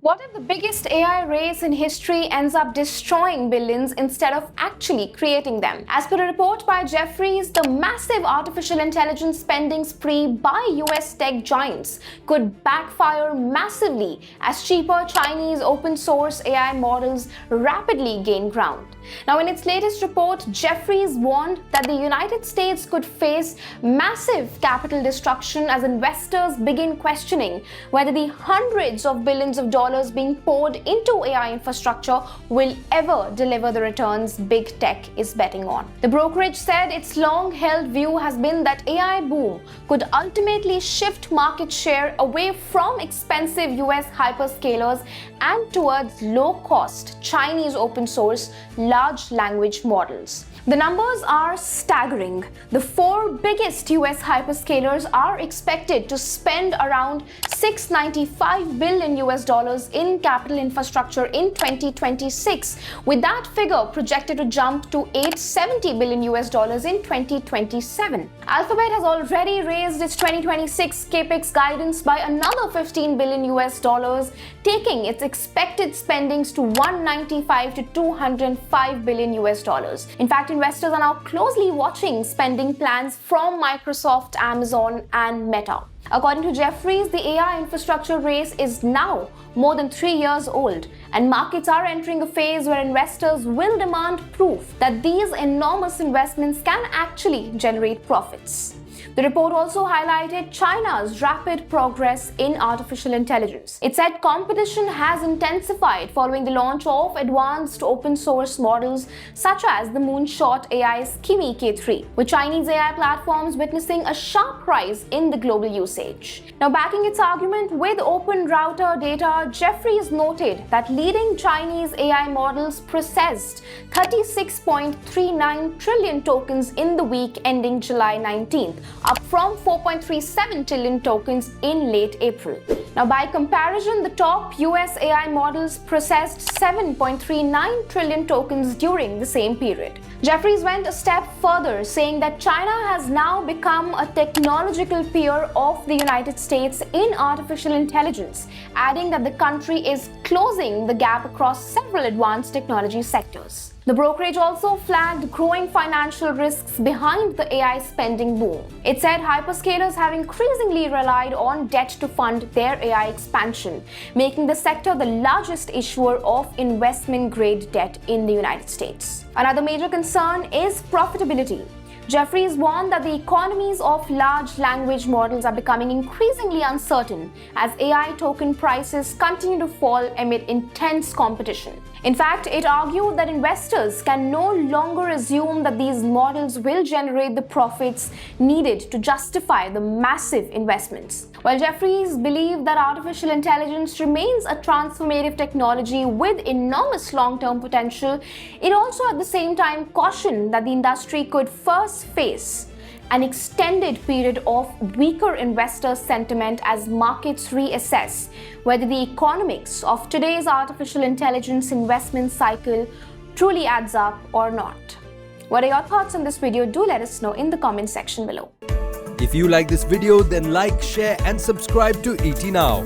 What if the biggest AI race in history ends up destroying billions instead of actually creating them? As per a report by Jefferies, the massive artificial intelligence spending spree by US tech giants could backfire massively as cheaper Chinese open source AI models rapidly gain ground. Now, in its latest report, Jefferies warned that the United States could face massive capital destruction as investors begin questioning whether the hundreds of billions of dollars being poured into AI infrastructure will ever deliver the returns big tech is betting on. The brokerage said its long-held view has been that AI boom could ultimately shift market share away from expensive US hyperscalers and towards low-cost Chinese open source large language models. The numbers are staggering. The four biggest US hyperscalers are expected to spend around $695 billion in capital infrastructure in 2026, with that figure projected to jump to $870 billion in 2027. Alphabet has already raised its 2026 capex guidance by another $15 billion, taking its expected spendings to $195 to $205 billion. In fact, investors are now closely watching spending plans from Microsoft, Amazon, and Meta. According to Jefferies, the AI infrastructure race is now more than 3 years old, and markets are entering a phase where investors will demand proof that these enormous investments can actually generate profits. The report also highlighted China's rapid progress in artificial intelligence. It said competition has intensified following the launch of advanced open source models such as the moonshot AI's Kimi K3, with Chinese AI platforms witnessing a sharp rise in the global usage. Now, backing its argument with open router data, Jefferies noted that leading Chinese AI models processed 36.39 trillion tokens in the week ending July 19th, up from 4.37 trillion tokens in late April. Now, by comparison, the top US AI models processed 7.39 trillion tokens during the same period. Jefferies went a step further, saying that China has now become a technological peer of the United States in artificial intelligence, adding that the country is closing the gap across several advanced technology sectors. The brokerage also flagged growing financial risks behind the AI spending boom. It said hyperscalers have increasingly relied on debt to fund their AI expansion, making the sector the largest issuer of investment-grade debt in the United States. Another major concern is profitability. Jefferies warned that the economies of large language models are becoming increasingly uncertain as AI token prices continue to fall amid intense competition. In fact, it argued that investors can no longer assume that these models will generate the profits needed to justify the massive investments. While Jefferies believed that artificial intelligence remains a transformative technology with enormous long-term potential, it also at the same time cautioned that the industry could first face an extended period of weaker investor sentiment as markets reassess whether the economics of today's artificial intelligence investment cycle truly adds up or not. What are your thoughts on this video? Do let us know in the comment section below. If you like this video, then like, share and subscribe to ET Now.